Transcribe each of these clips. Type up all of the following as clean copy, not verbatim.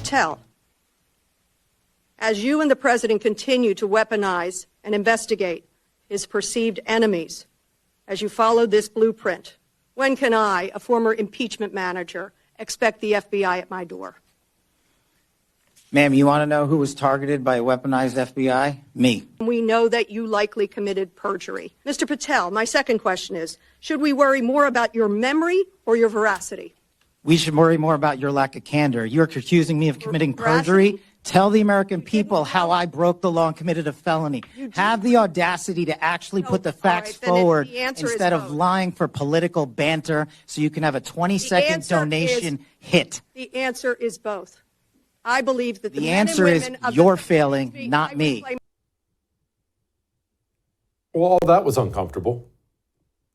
Patel, as you and the President continue to weaponize and investigate his perceived enemies, as you follow this blueprint, when can I, a former impeachment manager, expect the FBI at my door? Ma'am, you want to know who was targeted by a weaponized FBI? Me. We know that you likely committed perjury. Mr. Patel, my second question is, should we worry more about your memory or your veracity? We should worry more about your lack of candor. You're accusing me of committing perjury. Tell the American people how I broke the law and committed a felony. Have the audacity to actually put the facts forward instead of lying for political banter so you can have a 20-second donation hit. The answer is both. I believe that the answer is you're failing, not me. Well, that was uncomfortable.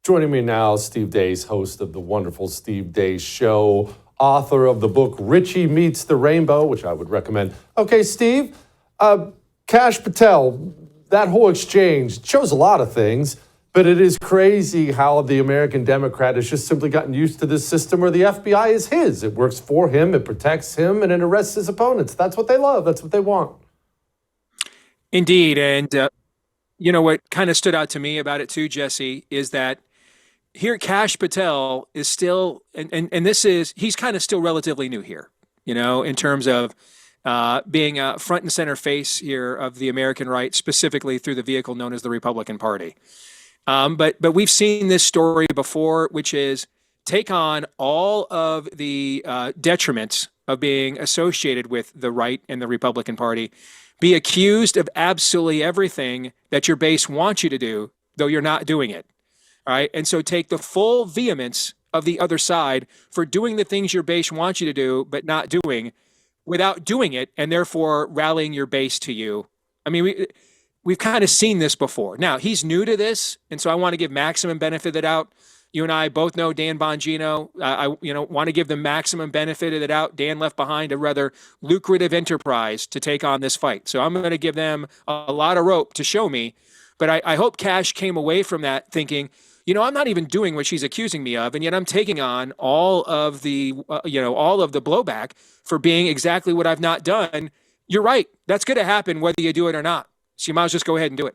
Joining me now, Steve Deace, host of the wonderful Steve Deace Show, author of the book Richie Meets the Rainbow, which I would recommend. Okay, Steve, Kash Patel, that whole exchange shows a lot of things, but it is crazy how the American Democrat has just simply gotten used to this system where the FBI is his. It works for him, it protects him, and it arrests his opponents. That's what they love. That's what they want. Indeed. And, you know, what kind of stood out to me about it too, Jesse, is that here Kash Patel is still, and this is, he's kind of still relatively new here, you know, in terms of being a front and center face here of the American right, specifically through the vehicle known as the Republican Party. But we've seen this story before, which is take on all of the detriments of being associated with the right and the Republican Party, be accused of absolutely everything that your base wants you to do, though you're not doing it. All right. And so take the full vehemence of the other side for doing the things your base wants you to do, but not doing without doing it, and therefore rallying your base to you. I mean, we've kind of seen this before. Now, he's new to this, and so I want to give maximum benefit of the doubt. You and I both know Dan Bongino. I want to give the maximum benefit of the doubt. Dan left behind a rather lucrative enterprise to take on this fight. So I'm going to give them a lot of rope to show me. But I hope Kash came away from that thinking, you know, I'm not even doing what she's accusing me of, and yet I'm taking on all of the, all of the blowback for being exactly what I've not done. You're right. That's going to happen whether you do it or not. So you might as well just go ahead and do it.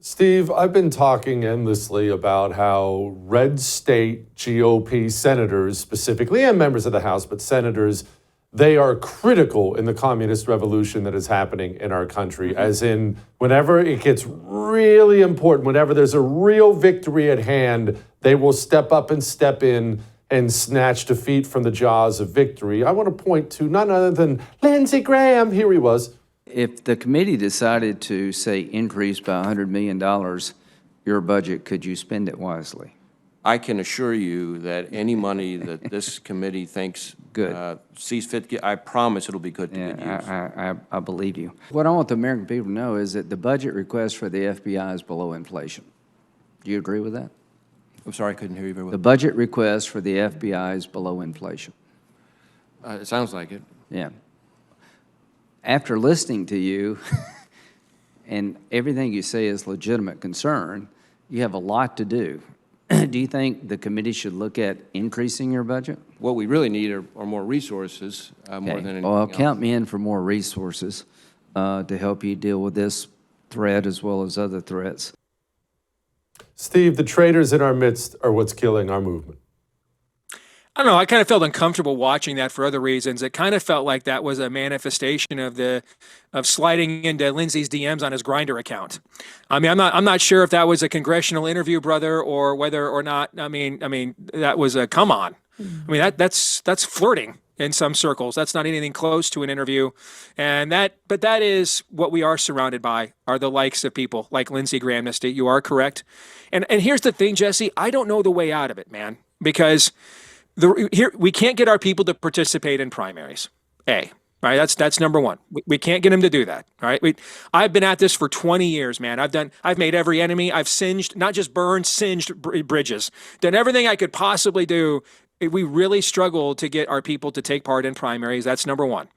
Steve, I've been talking endlessly about how red state GOP senators specifically, and members of the House, but senators, they are critical in the communist revolution that is happening in our country, as in whenever it gets really important, whenever there's a real victory at hand, they will step up and step in and snatch defeat from the jaws of victory. I want to point to none other than Lindsey Graham. Here he was. If the committee decided to, say, increase by $100 million your budget, could you spend it wisely? I can assure you that any money that this committee thinks sees fit, I promise it'll be good to get used. I believe you. What I want the American people to know is that the budget request for the FBI is below inflation. Do you agree with that? I'm sorry, I couldn't hear you very well. The budget request for the FBI is below inflation. It sounds like it. Yeah. After listening to you, and everything you say is legitimate concern, you have a lot to do. Do you think the committee should look at increasing your budget? What we really need are more resources, more than anything Well, else. count me in for more resources to help you deal with this threat as well as other threats. Steve, the traitors in our midst are what's killing our movement. I don't know. I kind of felt uncomfortable watching that for other reasons. It kind of felt like that was a manifestation of sliding into Lindsey's DMs on his Grindr account. I mean, I'm not sure if that was a congressional interview, brother, or whether or not. I mean, that was a come on. I mean, that's flirting in some circles. That's not anything close to an interview, but that is what we are surrounded by, are the likes of people like Lindsey Graham. You are correct, and here's the thing, Jesse. I don't know the way out of it, man, because. Here we can't get our people to participate in primaries. Right? That's number one. We can't get them to do that. All right. I've been at this for 20 years, man. I've made every enemy. I've singed, not just burned, singed bridges. Done everything I could possibly do. We really struggle to get our people to take part in primaries. That's number one.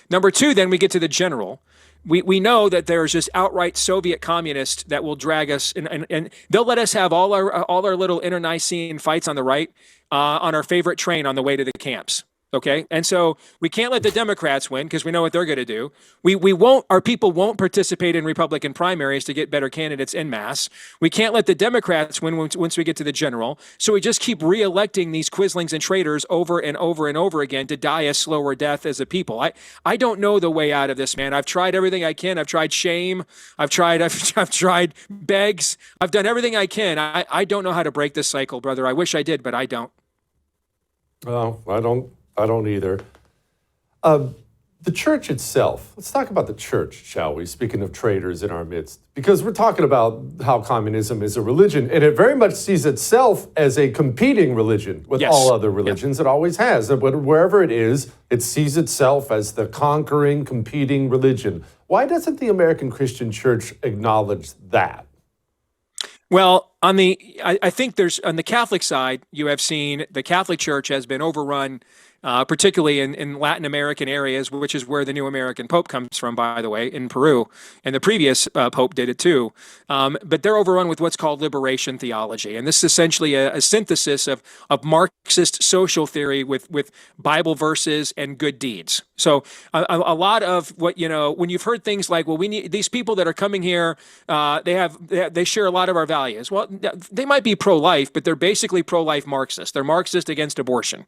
Number two, then we get to the general. We know that there's just outright Soviet communists that will drag us, and they'll let us have all our little internecine fights on the right, on our favorite train on the way to the camps. Okay. And so we can't let the Democrats win because we know what they're going to do. We won't, our people won't participate in Republican primaries to get better candidates en masse. We can't let the Democrats win once we get to the general. So we just keep reelecting these quislings and traitors over and over and over again to die a slower death as a people. I don't know the way out of this, man. I've tried everything I can. I've tried shame. I've tried begs. I've done everything I can. I don't know how to break this cycle, brother. I wish I did, but I don't. Well, I don't either. The church itself, let's talk about the church, shall we? Speaking of traitors in our midst, because we're talking about how communism is a religion, and it very much sees itself as a competing religion with all other religions. It always has. And wherever it is, it sees itself as the conquering, competing religion. Why doesn't the American Christian Church acknowledge that? Well, I think there's, on the Catholic side, you have seen the Catholic Church has been overrun, particularly in Latin American areas, which is where the new American Pope comes from, by the way, in Peru. And the previous Pope did it too. But they're overrun with what's called liberation theology. And this is essentially a synthesis of Marxist social theory with Bible verses and good deeds. So a lot of what, when you've heard things like, well, we need these people that are coming here, they share a lot of our values. Well, they might be pro-life, but they're basically pro-life Marxists. They're Marxist against abortion.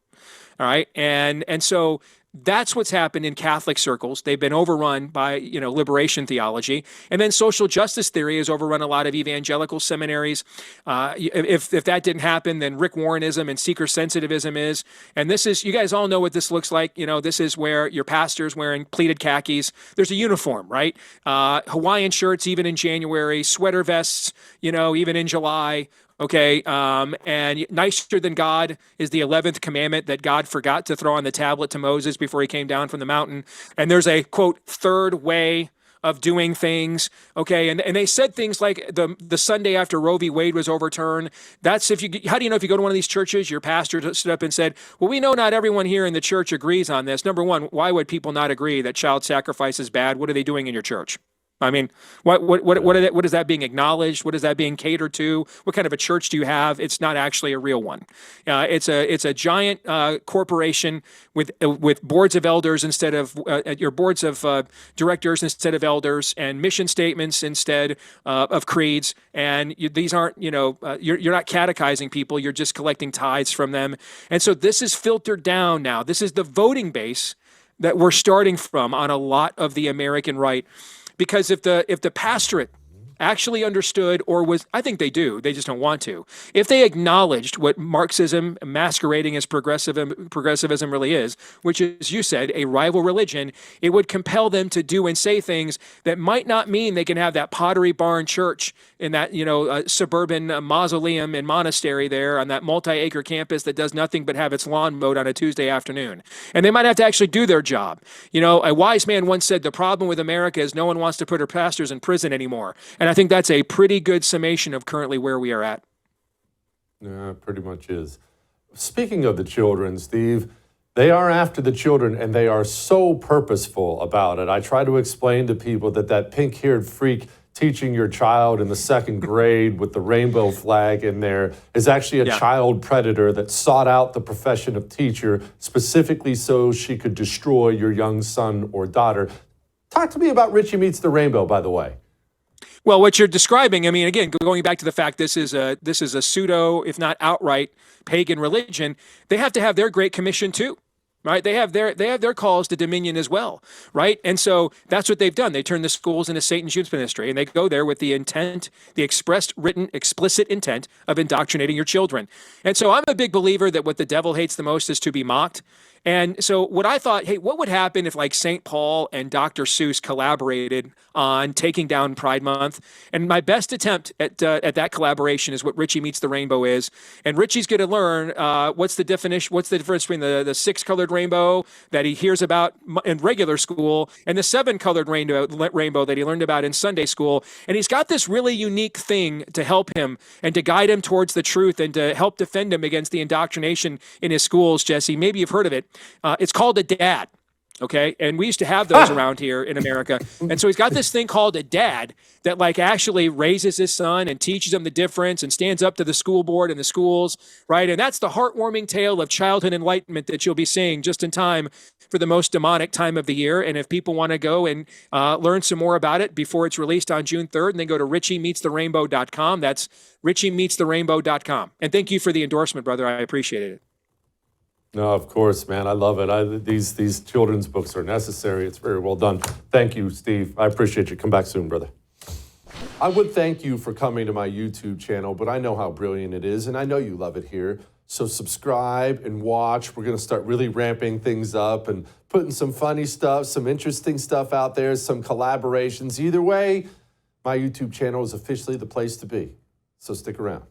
All right. And so that's what's happened in Catholic circles. They've been overrun by, liberation theology. And then social justice theory has overrun a lot of evangelical seminaries. If that didn't happen, then Rick Warrenism and seeker sensitivism is. And this is, you guys all know what this looks like. This is where your pastor's wearing pleated khakis. There's a uniform, right? Hawaiian shirts, even in January, sweater vests, even in July. Okay, and nicer than God is the 11th commandment that God forgot to throw on the tablet to Moses before he came down from the mountain. And there's a, quote, third way of doing things. Okay, and they said things like the Sunday after Roe v. Wade was overturned. That's how do you know if you go to one of these churches, your pastor stood up and said, well, we know not everyone here in the church agrees on this. Number one, why would people not agree that child sacrifice is bad? What are they doing in your church? I mean, what is that being acknowledged? What is that being catered to? What kind of a church do you have? It's not actually a real one. It's a giant corporation with boards of elders instead of your boards of directors instead of elders, and mission statements instead of creeds. And these aren't, you're not catechizing people. You're just collecting tithes from them. And so this is filtered down now. This is the voting base that we're starting from on a lot of the American right. Because if the pastorate actually understood, or was, I think they do, they just don't want to. If they acknowledged what Marxism masquerading as progressivism really is, which is, you said, a rival religion, it would compel them to do and say things that might not mean they can have that Pottery Barn church in that, suburban mausoleum and monastery there on that multi-acre campus that does nothing but have its lawn mowed on a Tuesday afternoon. And they might have to actually do their job. A wise man once said, the problem with America is no one wants to put her pastors in prison anymore. And I think that's a pretty good summation of currently where we are at. Yeah, it pretty much is. Speaking of the children, Steve, they are after the children, and they are so purposeful about it. I try to explain to people that pink-haired freak teaching your child in the second grade with the rainbow flag in there is actually a child predator that sought out the profession of teacher specifically so she could destroy your young son or daughter. Talk to me about Richie Meets the Rainbow, by the way. Well, what you're describing, I mean, again, going back to the fact this is a pseudo, if not outright, pagan religion, they have to have their Great Commission too, right? They have their calls to dominion as well, right? And so that's what they've done. They turned the schools into Satan's youth ministry, and they go there with the intent, the expressed, written, explicit intent of indoctrinating your children. And so I'm a big believer that what the devil hates the most is to be mocked. And so what I thought, hey, what would happen if like St. Paul and Dr. Seuss collaborated on taking down Pride Month? And my best attempt at that collaboration is what Richie Meets the Rainbow is. And Richie's going to learn what's the difference between the 6-colored rainbow that he hears about in regular school and the 7-colored rainbow that he learned about in Sunday school. And he's got this really unique thing to help him and to guide him towards the truth and to help defend him against the indoctrination in his schools, Jesse. Maybe you've heard of it. It's called a dad. Okay. And we used to have those around here in America. And so he's got this thing called a dad that like actually raises his son and teaches him the difference and stands up to the school board and the schools, right? And that's the heartwarming tale of childhood enlightenment that you'll be seeing just in time for the most demonic time of the year. And if people want to go and learn some more about it before it's released on June 3rd, and then go to richiemeetsttherainbow.com. That's richiemeetsttherainbow.com. And thank you for the endorsement, brother. I appreciated it. No, of course, man. I love it. These children's books are necessary. It's very well done. Thank you, Steve. I appreciate you. Come back soon, brother. I would thank you for coming to my YouTube channel, but I know how brilliant it is, and I know you love it here. So subscribe and watch. We're going to start really ramping things up and putting some funny stuff, some interesting stuff out there, some collaborations. Either way, my YouTube channel is officially the place to be. So stick around.